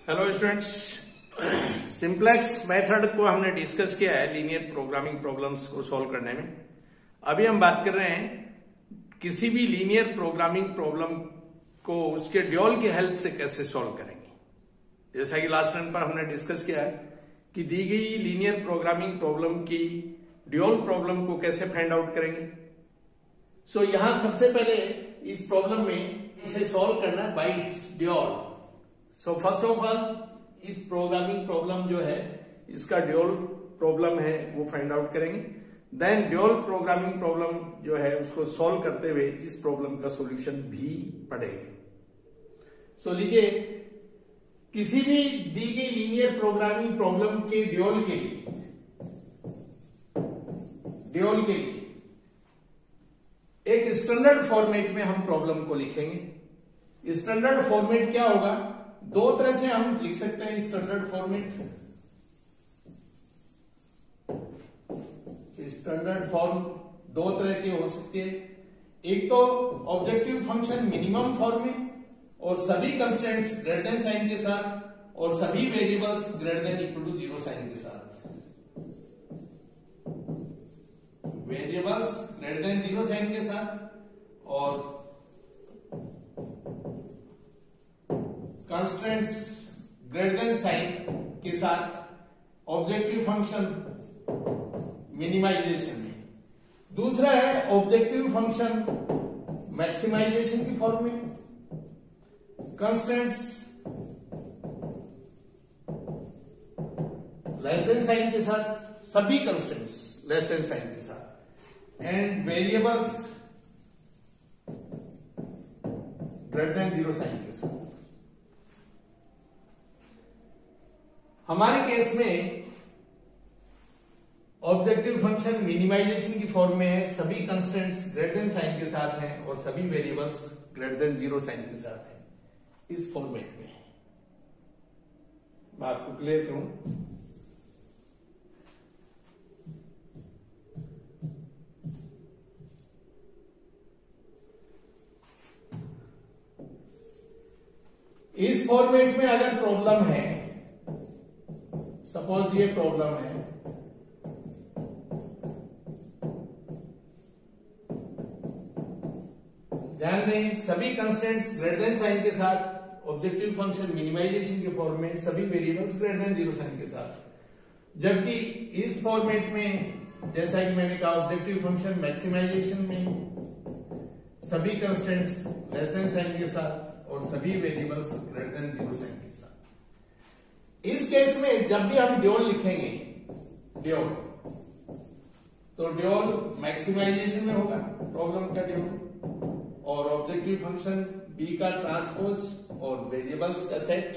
Hello students, simplex method को हमने discuss किया है लीनियर प्रोग्रामिंग प्रॉब्लम्स को सॉल्व करने में। अभी हम बात कर रहे हैं किसी भी लीनियर प्रोग्रामिंग प्रॉब्लम को उसके ड्यूल की हेल्प से कैसे सॉल्व करेंगे। जैसा कि लास्ट टाइम पर हमने डिस्कस किया है कि दी गई लीनियर प्रोग्रामिंग प्रॉब्लम की ड्यूल प्रॉब्लम को कैसे फाइंड आउट करेंगे। सो यहां सबसे पहले इस प्रॉब्लम में इसे सॉल्व करना bye it's dual. So first of all इस प्रोग्रामिंग प्रॉब्लम जो है इसका ड्यूल प्रॉब्लम है वो फाइंड आउट करेंगे। देन ड्यूल प्रोग्रामिंग प्रॉब्लम जो है उसको सॉल्व करते हुए इस प्रॉब्लम का सॉल्यूशन भी पढ़ेंगे। सो लीजिए, किसी भी दी गई लीनियर प्रोग्रामिंग प्रॉब्लम के ड्यूल के लिए एक स्टैंडर्ड फॉर्मेट में हम प्रॉब्लम को लिखेंगे। स्टैंडर्ड फॉर्मेट क्या होगा, दो तरह से हम लिख सकते हैं स्टैंडर्ड फॉर्मेट। स्टैंडर्ड फॉर्म दो तरह के हो सकते हैं, एक तो ऑब्जेक्टिव फंक्शन मिनिमम फॉर्म में और सभी कंस्टेंट्स ग्रेटर देन साइन के साथ और सभी variables greater than equal to 0 sign के साथ। वेरिएबल्स ग्रेटर देन 0 साइन के साथ और कंस्टेंट्स ग्रेटर देन साइन के साथ ऑब्जेक्टिव फंक्शन मिनिमाइजेशन में। दूसरा है ऑब्जेक्टिव फंक्शन मैक्सिमाइजेशन की फॉर्म में, कंस्टेंट्स लेस देन साइन के साथ, सभी कंस्टेंट्स लेस देन साइन के साथ and variables greater than 0 sign के साथ। हमारे केस में ऑब्जेक्टिव फंक्शन मिनिमाइजेशन की फॉर्म में है, सभी कंस्टेंट्स ग्रेटर देन साइन के साथ हैं और सभी वेरिएबल्स ग्रेटर देन 0 साइन के साथ हैं। इस फॉर्मेट में मैं आपको क्लियर करूं, इस फॉर्मेट में अगर प्रॉब्लम है, सपोज ये प्रॉब्लम है, ध्यान दें सभी कंस्टेंट्स ग्रेटर देन साइन के साथ ऑब्जेक्टिव फंक्शन मिनिमाइजेशन के फॉर्म में, सभी वेरिएबल्स ग्रेटर देन 0 साइन के साथ। जबकि इस फॉर्मेट में जैसा कि मैंने कहा ऑब्जेक्टिव फंक्शन मैक्सिमाइजेशन में सभी कंस्टेंट्स लेस देन साइन के साथ और सभी वेरिएबल्स ग्रेटर देन 0 साइन के साथ। इस केस में जब भी हम ड्यूल लिखेंगे, ड्यूल तो ड्यूल मैक्सिमाइजेशन में होगा प्रॉब्लम का ड्यूल, और ऑब्जेक्टिव फंक्शन बी का ट्रांसपोज और वेरिएबल्स का सेट,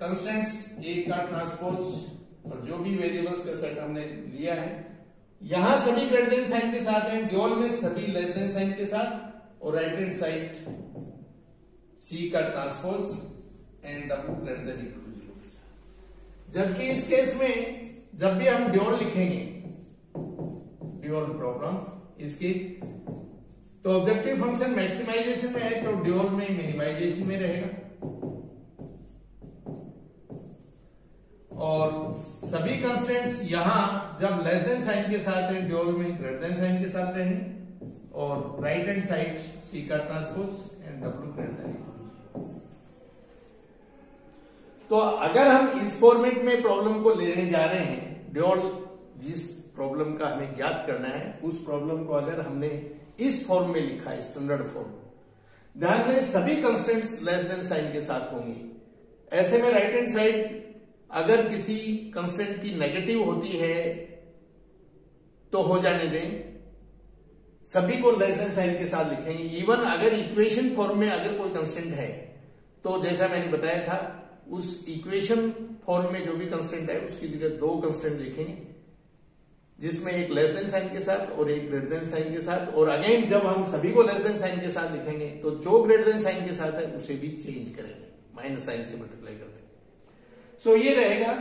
कंस्टेंट्स ए का ट्रांसपोज और जो भी वेरिएबल्स का सेट हमने लिया है, यहां सभी ग्रेटर देन साइन के साथ हैं, ड्यूल में सभी लेस देन साइन के साथ और राइट हैंड साइड सी का transpose and W greater than equal to 0 के साथ। जबकि इस केस में जब भी हम ड्यूल लिखेंगे, ड्यूल प्रॉब्लम इसकी, तो ऑब्जेक्टिव फंक्शन मैक्सिमाइजेशन में है तो ड्यूल में मिनिमाइजेशन में रहेगा और सभी कंस्टेंट्स यहां जब लेस देन साइन के साथ है ड्यूल में ग्रेटर देन साइन के साथ रहेंगे और राइट हैंड साइड सी का transpose and W greater then. तो अगर हम इस फॉर्मेट में प्रॉब्लम को लेने जा रहे हैं, ड्यूल जिस प्रॉब्लम का हमें ज्ञात करना है उस प्रॉब्लम को अगर हमने इस फॉर्म में लिखा है, स्टैंडर्ड फॉर्म, ध्यान दें सभी कंस्टेंट्स लेस देन साइन के साथ होंगी। ऐसे में राइट हैंड साइड अगर किसी कंस्टेंट की नेगेटिव होती है तो हो जाने दें, सभी को लेस देन साइन के साथ लिखेंगे। इवन अगर इक्वेशन फॉर्म में अगर कोई कंस्टेंट है तो जैसा मैंने बताया था उस इक्वेशन फॉर्म में जो भी कंस्टेंट है उसकी जगह दो कंस्टेंट लिखेंगे, जिसमें एक लेस देन साइन के साथ और एक ग्रेटर देन साइन के साथ। और अगेन जब हम सभी को लेस देन साइन के साथ लिखेंगे तो जो ग्रेटर देन साइन के साथ है उसे भी चेंज करेंगे, माइनस साइन से मल्टीप्लाई करते। सो ये रहेगा,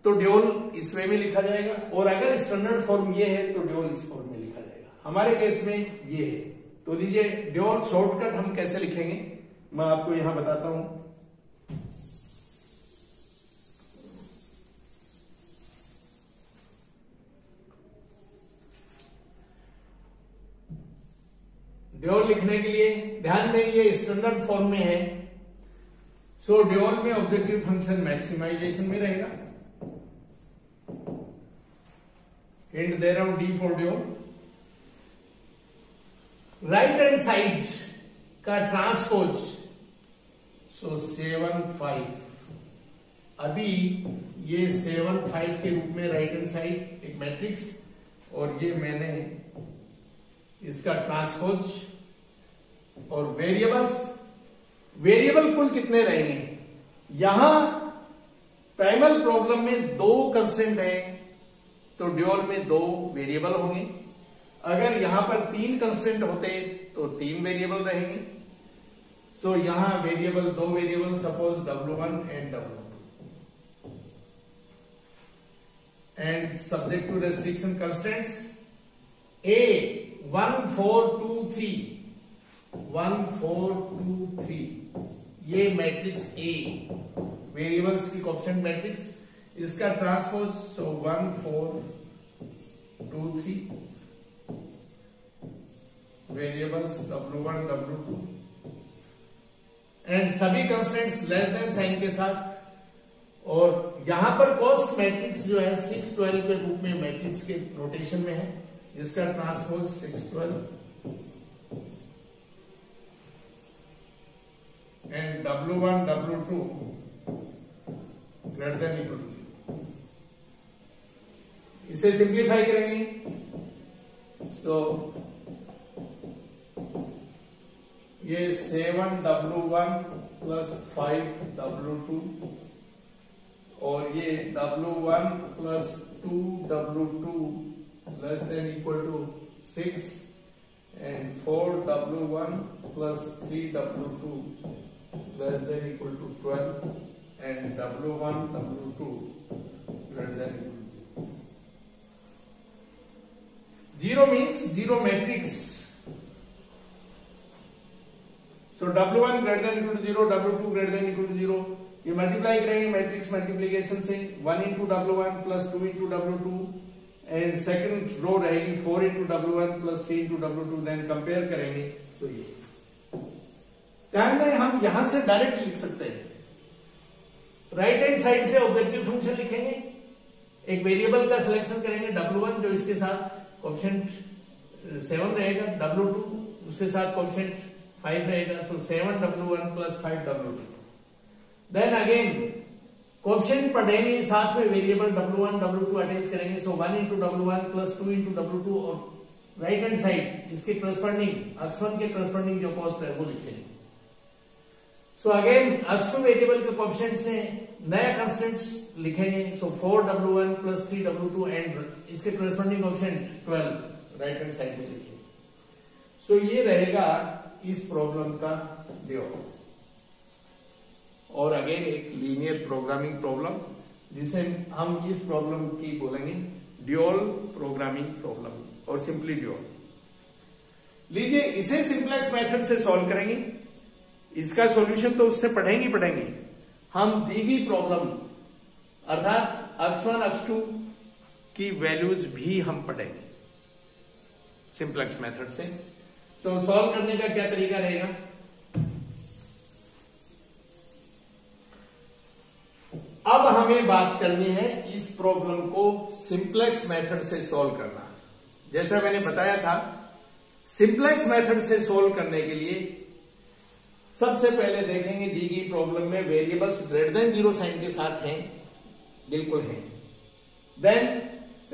तो ड्यूल इस वे में लिखा जाएगा और अगर स्टैंडर्ड फॉर्म ये है तो ड्यूल इस फॉर्म में लिखा जाएगा। हमारे केस में ये है, तो लीजिए ड्यूल शॉर्टकट हम कैसे लिखेंगे मैं आपको यहां बताता हूं। ड्यूल लिखने के लिए ध्यान दें ये स्टैंडर्ड फॉर्म में है, सो ड्यूल में ऑब्जेक्टिव फंक्शन मैक्सिमाइजेशन में रहेगा। हिंट दे रहा हूं, D for dual. Right hand side का ट्रांसपोज, सो 7 5, अभी ये 7 5 के रूप में राइट हैंड साइड एक मैट्रिक्स, और ये मैंने इसका ट्रांसपोज, और वेरिएबल्स, वेरिएबल कुल कितने रहेंगे? यहां प्राइमल प्रॉब्लम में 2 कंस्ट्रेंट है, तो ड्यूल में 2 वेरिएबल होंगे। अगर यहां पर 3 कंस्ट्रेंट होते तो 3 वेरिएबल रहेंगे। सो यहां variable 2 variable, suppose W1 and W2, and subject to restriction constraints A 1 4 2 3, 1 4 2 3, ये मैट्रिक्स A वेरिएबल्स की कोएफिशिएंट मैट्रिक्स, इसका transpose, so 1 4 2 3, variables W1 W2, and सभी कंस्ट्रेंट्स लेस देन साइन के साथ। और यहां पर कॉस्ट मैट्रिक्स जो है 6 12 के रूप में मैट्रिक्स के नोटेशन में है, इसका transpose 6 12, and W1 W2 greater than equal to, इसे सिंप्लीफाई करेंगे, सो ये 7 W1 प्लस 5 W2, और ये W1 plus 2 W2 less than equal to 6, and 4 W1 plus 3 W2 less than equal to 12, and W1 W2 greater than equal to 0 means zero matrix. So W1 greater than equal to 0, W2 greater than equal to 0, ये multiply करेंगे matrix multiplication से, 1 into W1 plus 2 into W2, and second row रहेगी 4 into W1 plus 3 into W2, then compare करेंगे। So ये ध्यान दें, हम यहां से डायरेक्ट लिख सकते हैं। राइट हैंड साइड से ऑब्जेक्टिव फंक्शन लिखेंगे, एक वेरिएबल का सिलेक्शन करेंगे W1 जो इसके साथ कोएफिशिएंट 7 रहेगा, W2 उसके साथ कोएफिशिएंट 5 रहेगा, so 7 W1 plus 5 W2। Then again coefficient पढ़ेंगे, साथ में वेरिएबल W1 W2 अटैच करेंगे, सो 1 into W1 plus 2 into W2, और राइट हैंड साइड इसके करस्पॉन्डिंग x1 के करस्पॉन्डिंग जो कॉस्ट है वो लिखेंगे। सो अगेन x2 वेरिएबल के कोएफिशिएंट से नया कंस्टेंट्स लिखेंगे, सो 4 W1 प्लस 3 W2, एंड इसके corresponding coefficient 12 right hand side में लिखेंगे। सो ये रहेगा इस प्रॉब्लम का ड्यूल। और अगेन एक लीनियर प्रोग्रामिंग प्रॉब्लम, जिसे हम इस प्रॉब्लम की बोलेंगे ड्यूल प्रोग्रामिंग प्रॉब्लम, और सिंपली ड्यूल। लीजिए इसे सिंपलेक्स मेथड से सॉल्व करेंगे, इसका सॉल्यूशन तो उससे पढ़ेंगे। हम दी गई प्रॉब्लम अर्थात x1 x2 की वैल्यूज भी हम पढ़ेंगे सिंपलेक्स मेथड से। सो सॉल्व करने का क्या तरीका रहेगा? अब हमें बात करनी है इस प्रॉब्लम को सिंपलेक्स मेथड से सॉल्व करना। जैसा मैंने बताया था, सिंपलेक्स मेथड से सॉल्व करने के लिए सबसे पहले देखेंगे दी गई प्रॉब्लम में वेरिएबल्स ग्रेटर देन 0 साइन के साथ हैं, बिल्कुल हैं। Then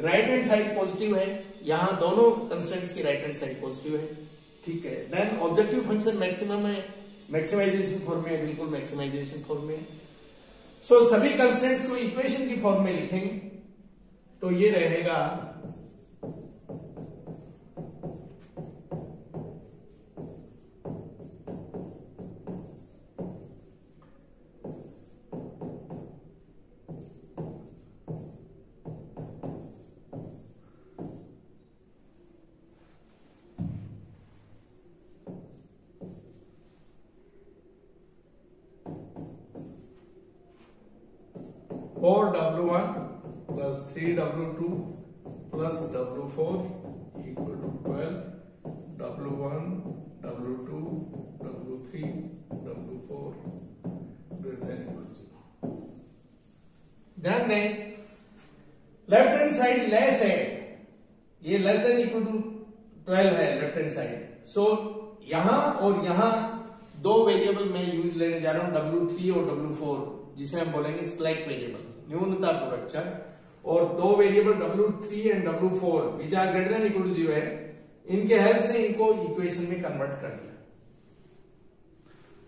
right hand side positive है, यहां दोनों कंस्ट्रेंट्स की राइट हैंड साइड पॉजिटिव है, ठीक है। देन ऑब्जेक्टिव फंक्शन मैक्सिमम है, मैक्सिमाइजेशन फॉर्म में, बिल्कुल मैक्सिमाइजेशन फॉर्म में। सो सभी कंस्ट्रेंट्स को इक्वेशन की फॉर्म में लिखेंगे, तो ये रहेगा four W1 plus 3 W2 plus W4 equal to 12 W1 ध्यान दें, लेफ्ट हैंड साइड लेस है, ये लेस देन इक्वल टू 12 है लेफ्ट हैंड साइड। सो यहां और यहां दो वेरिएबल मैं यूज लेने जा रहा हूं, W3 और W4, जिसे हम बोलेंगे स्लैक वेरिएबल, न्यूनता पूरक चर। और दो variable W3 and W4 which are greater than equal to 0 है, इनके हेल्प से इनको इक्वेशन में कन्वर्ट कर दिया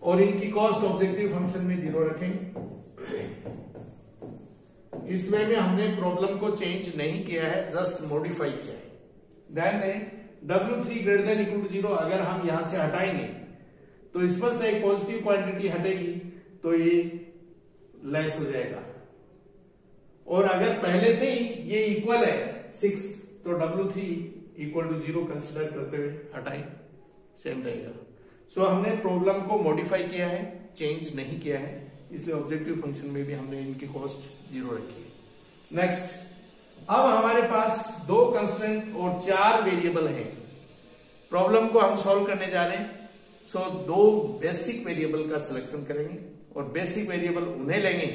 और इनकी कॉस्ट ऑब्जेक्टिव फंक्शन में 0 रखेंगे। इस वे में हमने प्रॉब्लम को चेंज नहीं किया है, जस्ट मॉडिफाई किया है। ध्यान दें, W3 greater than equal to 0 अगर हम यहां से हटाएंगे तो स्पष्ट एक पॉजिटिव क्वांटिटी हटेगी तो ये लेस हो जाएगा, और अगर पहले से ही ये इक्वल है 6 तो W3 इक्वल टू 0 कंसिडर करते हुए हटाएं, सेम रहेगा। सो हमने प्रॉब्लम को मॉडिफाई किया है, चेंज नहीं किया है, इसलिए ऑब्जेक्टिव फंक्शन में भी हमने इनकी कॉस्ट 0 रखी है। नेक्स्ट, अब हमारे पास दो कंस्टेंट और 4 वेरिएबल हैं। प्रॉब्लम को हम सॉल्व करने जा रहे हैं। सो दो बेसिक वेरिएबल का सिलेक्शन करेंगे और बेसिक वेरिएबल उन्हें लेंगे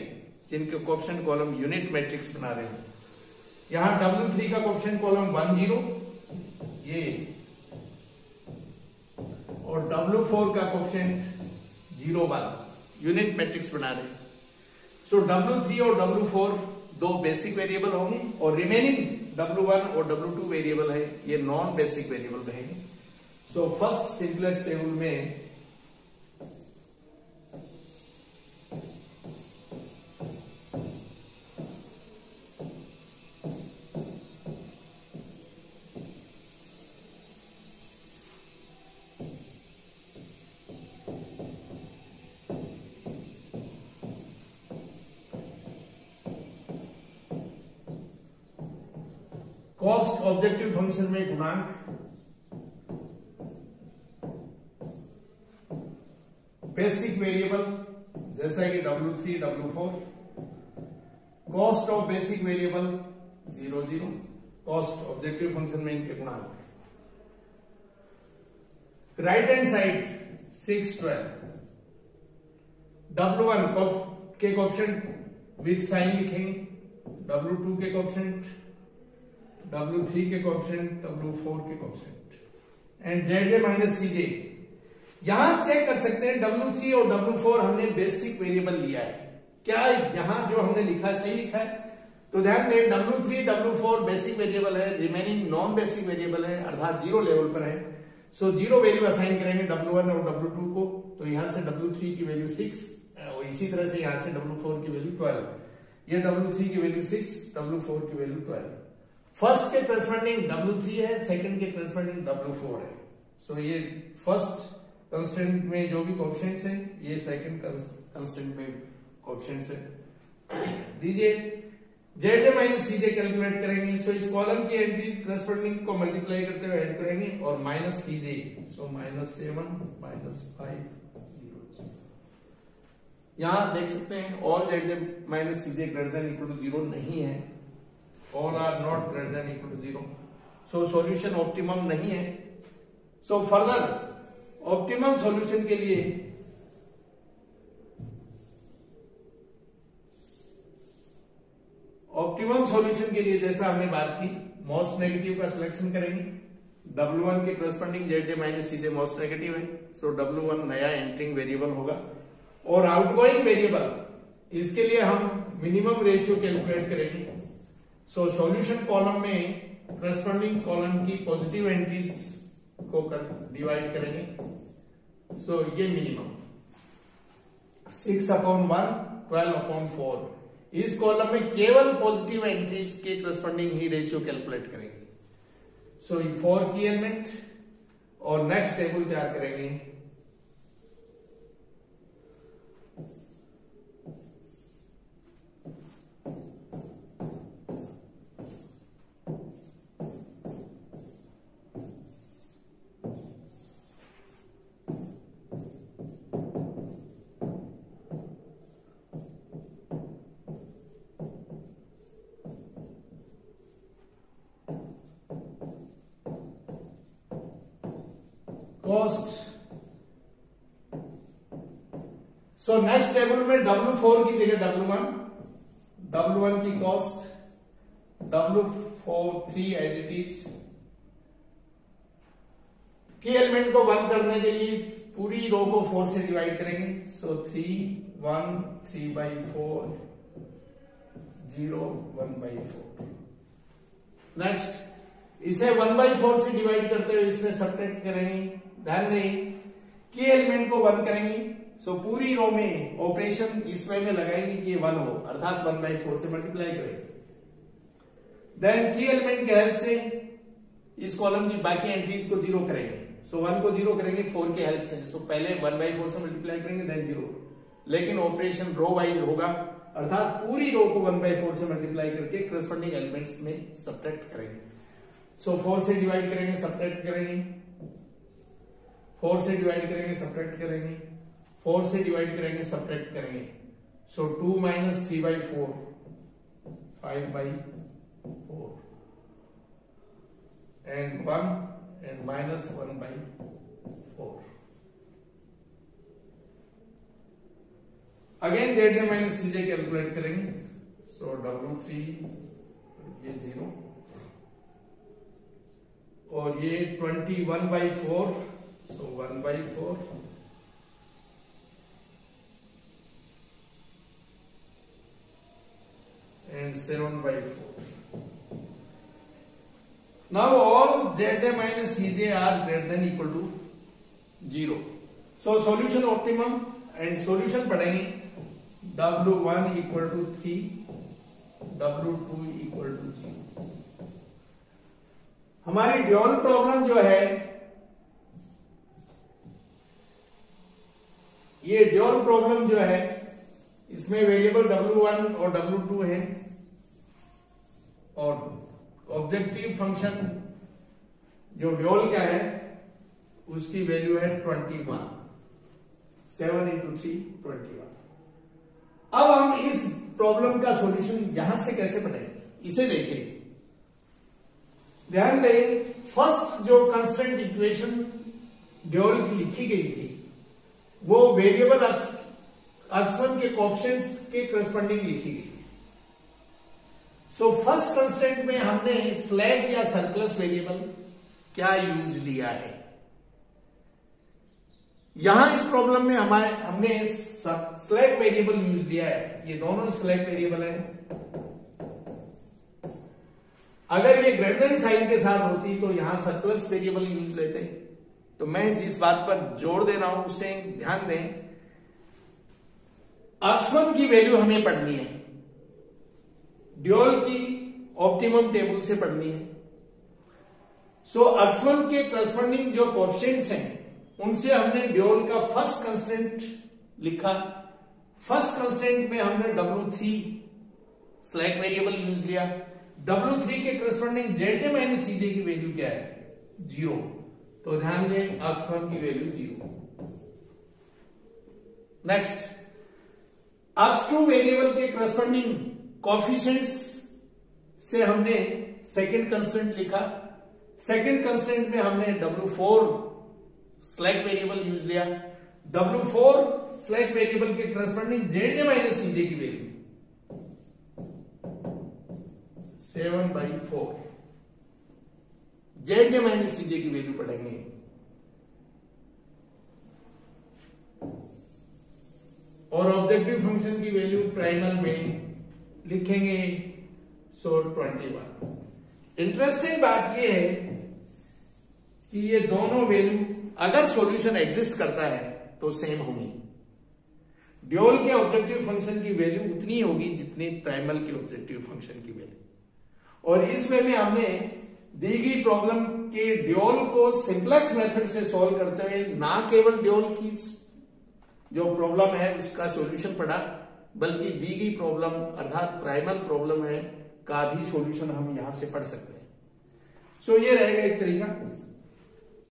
जिनके कोएफिशिएंट कॉलम यूनिट मैट्रिक्स बना रहे हैं। यहां W3 का कोएफिशिएंट कॉलम 1 0 ये, और W4 का कोएफिशिएंट 0 1 यूनिट मैट्रिक्स बना रहे हैं। सो W3 और W4 दो बेसिक वेरिएबल होंगे और रिमेनिंग W1 और W2 वेरिएबल है, ये नॉन बेसिक वेरिएबल रहेंगे। सो फर्स्ट सिंप्लेक्स टेबल में कॉस्ट ऑब्जेक्टिव फंक्शन में गुणांक, बेसिक वेरिएबल जैसा कि W3 W4, cost of basic variable 0 0, cost objective function में इनके गुणांक। राइट हैंड साइड 6 12, W1 के कोएफिशिएंट विद साइन लिखेंगे, W2 के कोएफिशिएंट, W3 के कोएफिशिएंट, W4 के coefficient, and ZJ minus CJ। यहां चेक कर सकते हैं W3 और W4 हमने बेसिक वेरिएबल लिया है, क्या यहां जो हमने लिखा है सही लिखा है? तो ध्यान दें, W3 W4 बेसिक वेरिएबल है, रिमेनिंग नॉन बेसिक वेरिएबल है, अर्थात 0 लेवल पर है। सो 0 वैल्यू असाइन करेंगे W1 और W2 को, तो यहां से W3 की वैल्यू 6, और इसी तरह से यहां से W4 की वैल्यू 12, ये W3 की वैल्यू 6, W4 की वैल्यू 12। फर्स्ट के करस्पॉन्डिंग W3 है, सेकंड के करस्पॉन्डिंग W4 है। सो ये फर्स्ट कंस्टेंट में जो भी कोएफिशिएंट्स हैं, ये सेकंड कंस्टेंट में कोएफिशिएंट्स है। दीजिए ZJ माइनस CJ कैलकुलेट करेंगे। सो इस कॉलम की एंट्रीज करस्पॉन्डिंग को मल्टीप्लाई करते हुए ऐड करेंगे और माइनस CJ, सो -7 -5 0। यहां देख सकते हैं all ZJ minus CJ greater than equal to 0 नहीं है, all are not greater than equal to 0। So solution optimum नहीं है। सो फर्दर ऑप्टिमम सॉल्यूशन के लिए जैसा हमने बात की, मोस्ट नेगेटिव का सिलेक्शन करेंगे। W1 के corresponding ZJ minus CJ most negative है, सो W1 नया एंटरिंग वेरिएबल होगा। और आउटगोइंग वेरिएबल, इसके लिए हम मिनिमम रेशियो कैलकुलेट करेंगे। सो सॉल्यूशन कॉलम में करस्पॉन्डिंग कॉलम की पॉजिटिव एंट्रीज को डिवाइड करेंगे। सो ये मिनिमम 6/1 12/4, इस कॉलम में केवल पॉजिटिव एंट्रीज के करस्पॉन्डिंग ही रेशियो कैलकुलेट करेंगे। सो 4 की एलिमेंट, और नेक्स्ट टेबल तैयार करेंगे। कॉस्ट। सो नेक्स्ट टेबल में W4 की जगह W1, W1 की cost, W3 as it is. की एलिमेंट को 1 करने के लिए पूरी रो को 4 से डिवाइड करेंगे। सो 3 1 3/4 0 1/4। नेक्स्ट इसे 1/4 से डिवाइड करते हुए इसमें सब्ट्रैक्ट करेंगे। ध्यान दें की एलिमेंट को 1 करेंगे, सो पूरी रो में ऑपरेशन इस वे में लगाएंगे कि ये 1 हो, अर्थात 1/4 से मल्टीप्लाई करेंगे। देन की एलिमेंट के हेल्प से इस कॉलम की बाकी एंट्रीज को 0 करेंगे। सो 1 को 0 करेंगे 4 के हेल्प से। सो पहले 1/4 से मल्टीप्लाई करेंगे देन 0, लेकिन ऑपरेशन रो वाइज होगा, अर्थात पूरी रो को 1/4 से मल्टीप्लाई करके करस्पॉन्डिंग एलिमेंट्स में सब्ट्रैक्ट करेंगे। सो 4 से डिवाइड करेंगे, सब्ट्रैक्ट करेंगे, 4 से डिवाइड करेंगे, सब्ट्रैक्ट करेंगे, 4 से डिवाइड करेंगे, सब्ट्रैक्ट करेंगे। सो 2 - 3/4 5/4 and 1 and -1/4। Again ZJ minus CJ calculate करेंगे। सो W3 ये 0 और ये 21/4, सो 1/4 and 7/4। Now all ZJ minus CJ are greater than equal to 0। So solution optimum and solution पढ़ेंगे। W1 equal to 3, W2 equal to 0। हमारी dual problem जो है, ये dual problem जो है इसमें वेरिएबल W1 और W2 है और ऑब्जेक्टिव फंक्शन जो ड्यूअल का है उसकी वैल्यू है 21। 7 × 3 21। अब हम इस प्रॉब्लम का सॉल्यूशन यहां से कैसे बनाएंगे, इसे देखिए। ध्यान दें, फर्स्ट जो कंस्टेंट इक्वेशन ड्यूअल की लिखी गई थी वो वेरिएबल x1 के कोएफिशिएंट्स के करस्पॉन्डिंग लिखी गई। सो फर्स्ट कंस्टेंट में हमने स्लैग या सरप्लस वेरिएबल क्या यूज लिया है। यहां इस प्रॉब्लम में हमने स्लैग वेरिएबल यूज लिया है। ये दोनों स्लैग वेरिएबल है। अगर ये ग्रेटर देन साइन के साथ होती तो यहां सरप्लस वेरिएबल यूज लेते। तो मैं जिस बात पर जोर दे रहा हूं उसे ध्यान दें। x1 की वैल्यू हमें पढ़नी है, ड्यूअल की ऑप्टिमम टेबल से पढ़नी है। सो x1 के करस्पॉन्डिंग जो कोएफिशिएंट्स हैं उनसे हमने ड्यूअल का फर्स्ट कंस्टेंट लिखा। फर्स्ट कंस्टेंट में हमने W3 स्लैग वेरिएबल यूज लिया। W3 के करस्पॉन्डिंग ZJ माइनस CJ की वैल्यू क्या है, 0। तो ध्यान दें x1 की वैल्यू 0। नेक्स्ट x2 वेरिएबल के करस्पॉन्डिंग कोएफिशिएंट्स से हमने सेकंड कंस्टेंट लिखा। सेकंड कंस्टेंट में हमने W4 स्लैग वेरिएबल यूज लिया। W4 स्लैग वेरिएबल के करस्पॉन्डिंग ZJ माइनस CJ की वैल्यू 7/4। ZJ माइनस CJ की वैल्यू पढ़ेंगे। और ऑब्जेक्टिव फंक्शन की वैल्यू प्राइमल में लिखेंगे। सो 21। इंटरेस्टिंग बात यह है कि ये दोनों वैल्यू अगर सॉल्यूशन एग्जिस्ट करता है तो सेम होंगी। ड्यूअल के ऑब्जेक्टिव फंक्शन की वैल्यू उतनी होगी जितनी प्राइमल के ऑब्जेक्टिव फंक्शन की वैल्यू। और इस वे में हमने दी गई प्रॉब्लम के ड्यूअल को सिंप्लेक्स मेथड से सॉल्व करते हुए ना केवल ड्यूअल की जो प्रॉब्लम है उसका सॉल्यूशन पढ़ा, बल्कि दी गई प्रॉब्लम अर्थात प्राइमल प्रॉब्लम है का भी सॉल्यूशन हम यहां से पढ़ सकते हैं। सो ये रहेगा एक तरीका।